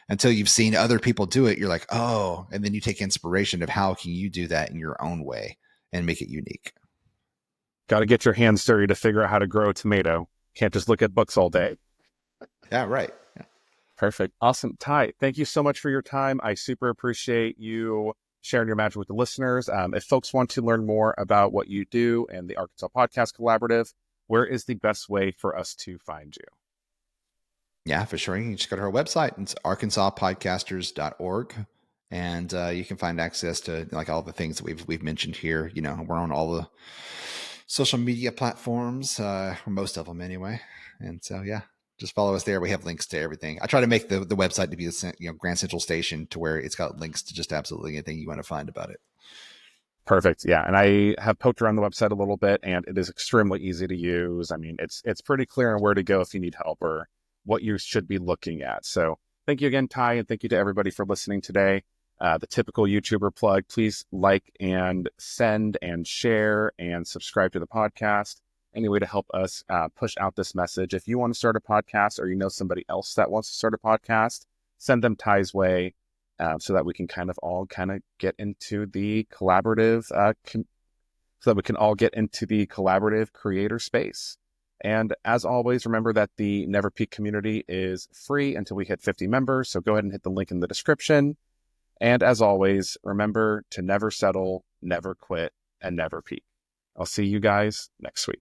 until you've seen other people do it, you're like, oh, and then you take inspiration of how can you do that in your own way and make it unique. Got to get your hands dirty to figure out how to grow a tomato. Can't just look at books all day. Yeah, right. Yeah. Perfect. Awesome. Ty, thank you so much for your time. I super appreciate you sharing your magic with the listeners. If folks want to learn more about what you do and the Arkansas Podcast Collaborative, where is the best way for us to find you? Yeah, for sure. You can just go to our website. It's arkansaspodcasters.org. And you can find access to like all the things that we've mentioned here. We're on all the social media platforms, most of them anyway. And so, yeah, just follow us there. We have links to everything. I try to make the website to be the Grand Central Station to where it's got links to just absolutely anything you want to find about it. Perfect. Yeah. And I have poked around the website a little bit and it is extremely easy to use. I mean, it's pretty clear on where to go if you need help or what you should be looking at. So thank you again, Ty, and thank you to everybody for listening today. The typical YouTuber plug, please like and send and share and subscribe to the podcast. Any way to help us push out this message. If you want to start a podcast or you know somebody else that wants to start a podcast, send them Ty's way. So that we can all get into the collaborative, so that we can all get into the collaborative creator space. And as always, remember that the Never Peak community is free until we hit 50 members. So go ahead and hit the link in the description. And as always, remember to never settle, never quit, and never peak. I'll see you guys next week.